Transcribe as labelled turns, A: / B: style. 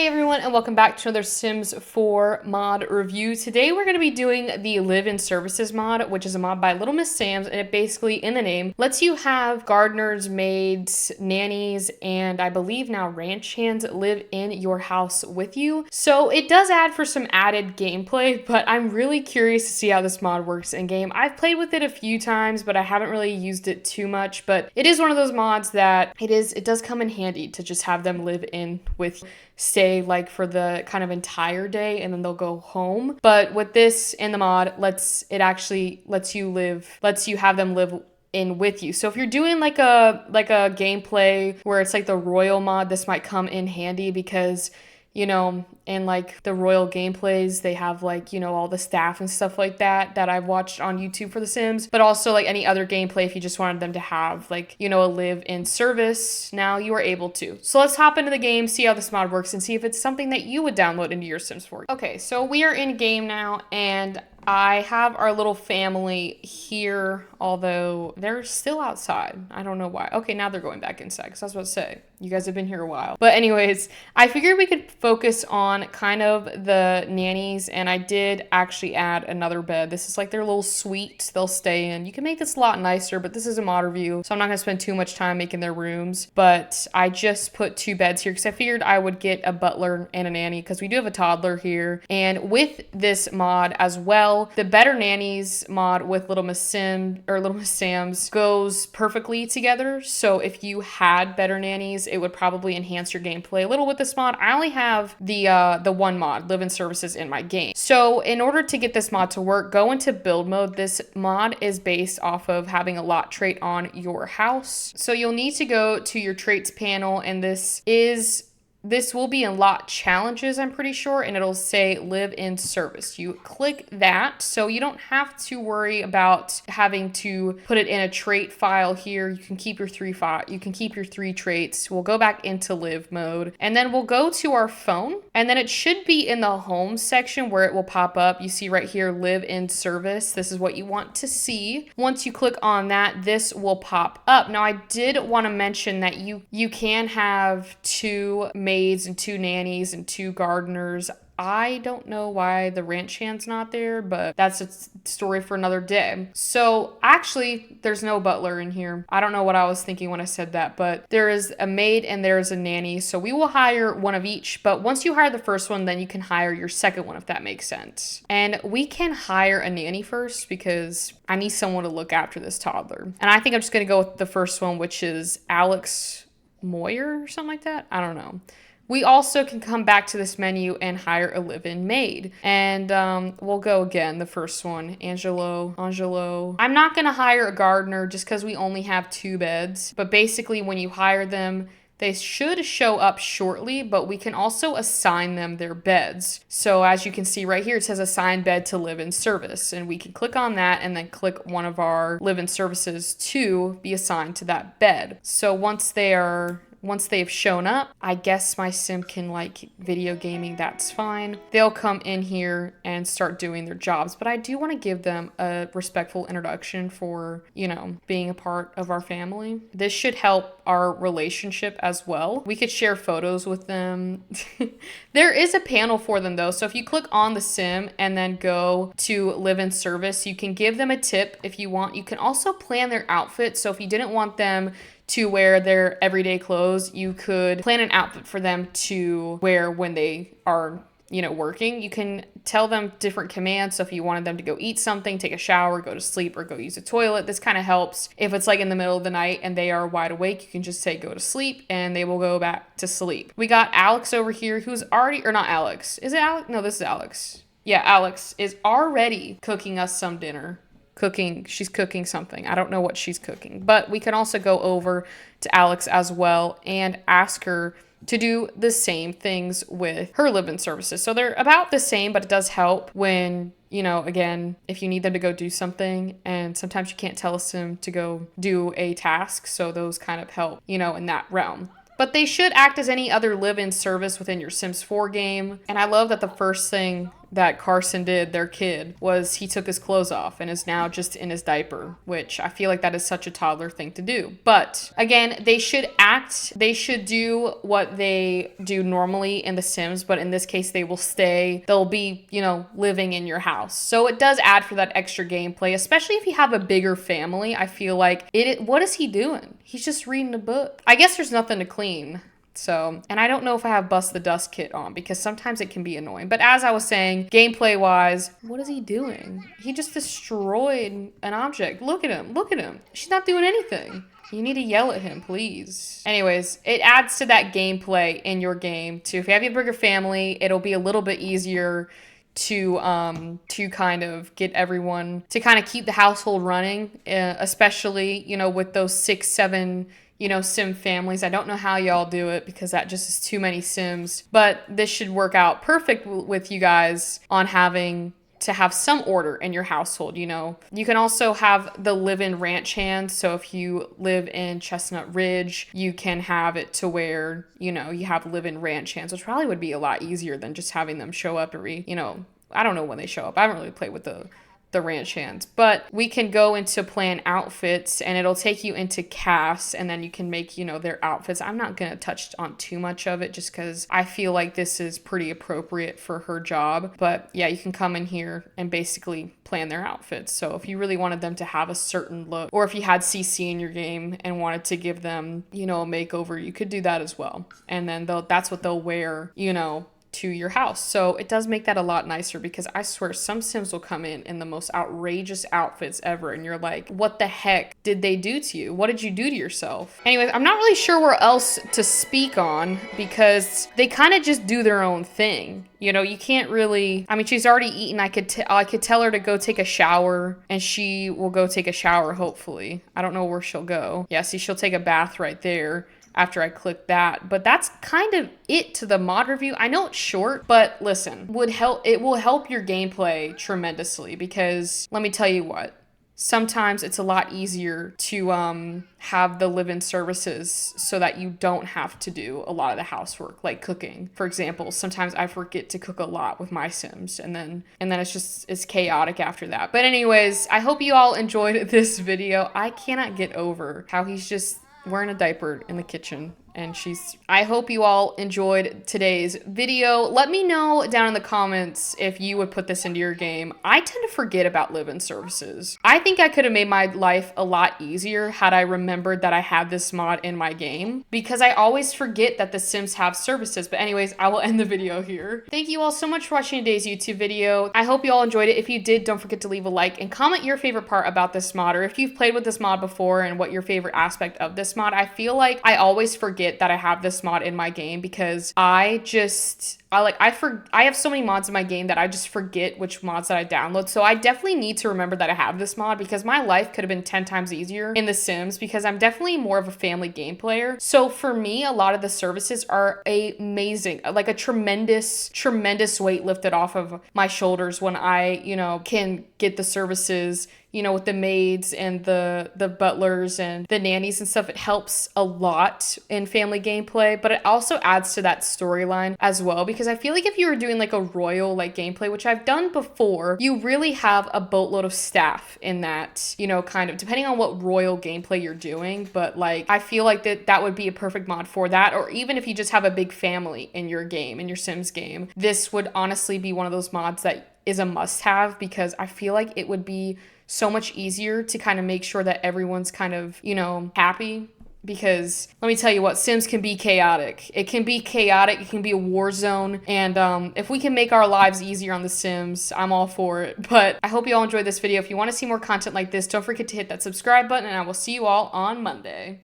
A: Hey everyone, and welcome back to another Sims 4 mod review. Today we're going to be doing the Live-In Services mod, which is a mod by Little Miss Sam's, and it basically, in the name, lets you have gardeners, maids, nannies, and I believe now ranch hands live in your house with you. So it does add for some added gameplay, but I'm really curious to see how this mod works in game. I've played with it a few times, but I haven't really used it too much, but it is one of those mods that it does come in handy to just have them live in with you. Stay like for the kind of entire day and then they'll go home. But with this in the mod, it actually lets you have them live in with you. So if you're doing like a gameplay where it's like the royal mod, this might come in handy because in like the royal gameplays, they have like, all the staff and stuff like that I've watched on YouTube for The Sims, but also like any other gameplay, if you just wanted them to have like, a live-in service, now you are able to. So let's hop into the game, see how this mod works, and see if it's something that you would download into your Sims 4. Okay, so we are in game now, and I have our little family here, although they're still outside. I don't know why. Okay, now they're going back inside, because I was about to say, you guys have been here a while. But anyways, I figured we could focus on kind of the nannies, and I did actually add another bed. This is like their little suite they'll stay in. You can make this a lot nicer, but this is a mod review, so I'm not going to spend too much time making their rooms. But I just put 2 beds here because I figured I would get a butler and a nanny because we do have a toddler here. And with this mod as well, the Better Nannies mod with Little Miss Sam's goes perfectly together. So if you had Better Nannies, it would probably enhance your gameplay a little with this mod. I only have the one mod, Live-In Services, in my game. So in order to get this mod to work, go into build mode. This mod is based off of having a lot trait on your house. So you'll need to go to your traits panel, and this will be in lot challenges, I'm pretty sure, and it'll say live in service. You click that, so you don't have to worry about having to put it in a trait file here. You can keep your 3 traits. We'll go back into live mode, and then we'll go to our phone, and then it should be in the home section where it will pop up. You see right here, live in service. This is what you want to see. Once you click on that, this will pop up. Now, I did want to mention that you can have 2 maids and 2 nannies and 2 gardeners. I don't know why the ranch hand's not there, but that's a story for another day. So actually, there's no butler in here. I don't know what I was thinking when I said that, but there is a maid and there's a nanny. So we will hire one of each, but once you hire the first one, then you can hire your second one, if that makes sense. And we can hire a nanny first because I need someone to look after this toddler. And I think I'm just going to go with the first one, which is Alex Moyer or something like that. I don't know. We also can come back to this menu and hire a live-in maid. And we'll go again, the first one, Angelo. I'm not going to hire a gardener just because we only have 2 beds. But basically, when you hire them, they should show up shortly, but we can also assign them their beds. So as you can see right here, it says assign bed to live-in service. And we can click on that and then click one of our live-in services to be assigned to that bed. So once they've shown up, I guess my sim can like video gaming, that's fine. They'll come in here and start doing their jobs, but I do want to give them a respectful introduction for, being a part of our family. This should help our relationship as well. We could share photos with them. There is a panel for them though, so if you click on the sim and then go to live in service, you can give them a tip if you want. You can also plan their outfit, so if you didn't want them to wear their everyday clothes, you could plan an outfit for them to wear when they are, working. You can tell them different commands. So if you wanted them to go eat something, take a shower, go to sleep, or go use a toilet, this kind of helps. If it's like in the middle of the night and they are wide awake, you can just say go to sleep and they will go back to sleep. We got Alex over here who's already, or not Alex. Is it Alex? No, this is Alex. Yeah, Alex is already cooking us some dinner. She's cooking something. I don't know what she's cooking, but we can also go over to Alex as well and ask her to do the same things with her live-in services. So they're about the same, but it does help when, again, if you need them to go do something, and sometimes you can't tell a sim to go do a task. So those kind of help, in that realm. But they should act as any other live-in service within your Sims 4 game. And I love that the first thing that Carson did, their kid, was he took his clothes off and is now just in his diaper, which I feel like that is such a toddler thing to do. But again, they should do what they do normally in The Sims, but in this case, they'll be, living in your house. So it does add for that extra gameplay, especially if you have a bigger family. I feel like what is he doing? He's just reading a book. I guess there's nothing to clean. So, and I don't know if I have Bust the Dust kit on because sometimes it can be annoying. But as I was saying, gameplay wise, what is he doing? He just destroyed an object. Look at him. Look at him. She's not doing anything. You need to yell at him, please. Anyways, it adds to that gameplay in your game too. If you have a bigger family, it'll be a little bit easier to kind of get everyone to kind of keep the household running, especially, with those 6, 7 sim families. I don't know how y'all do it because that just is too many sims, but this should work out perfect with you guys on having to have some order in your household. You can also have the live-in ranch hands. So if you live in Chestnut Ridge, you can have it to where, you have live-in ranch hands, which probably would be a lot easier than just having them show up every, I don't know when they show up. I haven't really played with the ranch hands, but we can go into plan outfits and it'll take you into casts and then you can make, their outfits. I'm not going to touch on too much of it just because I feel like this is pretty appropriate for her job. But yeah, you can come in here and basically plan their outfits. So if you really wanted them to have a certain look, or if you had CC in your game and wanted to give them, a makeover, you could do that as well. And then that's what they'll wear, to your house. So it does make that a lot nicer because I swear some sims will come in the most outrageous outfits ever and you're like, what the heck did they do to you? What did you do to yourself? Anyways, I'm not really sure where else to speak on because they kind of just do their own thing. You can't really, she's already eaten. I could tell her to go take a shower and she will go take a shower, hopefully. I don't know where she'll go. Yeah, see, she'll take a bath right there after I click that. But that's kind of it to the mod review. I know it's short, but listen, it will help your gameplay tremendously because let me tell you what, sometimes it's a lot easier to have the live-in services so that you don't have to do a lot of the housework, like cooking. For example, sometimes I forget to cook a lot with my Sims and then it's chaotic after that. But anyways, I hope you all enjoyed this video. I cannot get over how he's just wearing a diaper in the kitchen and I hope you all enjoyed today's video. Let me know down in the comments if you would put this into your game. I tend to forget about live-in services. I think I could have made my life a lot easier had I remembered that I had this mod in my game because I always forget that the Sims have services. But anyways, I will end the video here. Thank you all so much for watching today's YouTube video. I hope you all enjoyed it. If you did, don't forget to leave a like and comment your favorite part about this mod, or if you've played with this mod before and what your favorite aspect of this mod. I feel like I always forget that I have this mod in my game because I have so many mods in my game that I just forget which mods that I download. So I definitely need to remember that I have this mod because my life could have been 10 times easier in The Sims because I'm definitely more of a family game player. So for me, a lot of the services are amazing, like a tremendous weight lifted off of my shoulders when I, can get the services, with the maids and the butlers and the nannies and stuff. It helps a lot in family gameplay, but it also adds to that storyline as well because I feel like if you were doing like a royal gameplay, which I've done before, you really have a boatload of staff in that, kind of depending on what royal gameplay you're doing. But I feel like that would be a perfect mod for that. Or even if you just have a big family in your game, in your Sims game, this would honestly be one of those mods that is a must-have because I feel like it would be so much easier to kind of make sure that everyone's kind of, happy. Because let me tell you what, Sims can be chaotic. It can be chaotic. It can be a war zone. And if we can make our lives easier on The Sims, I'm all for it. But I hope you all enjoyed this video. If you want to see more content like this, don't forget to hit that subscribe button and I will see you all on Monday.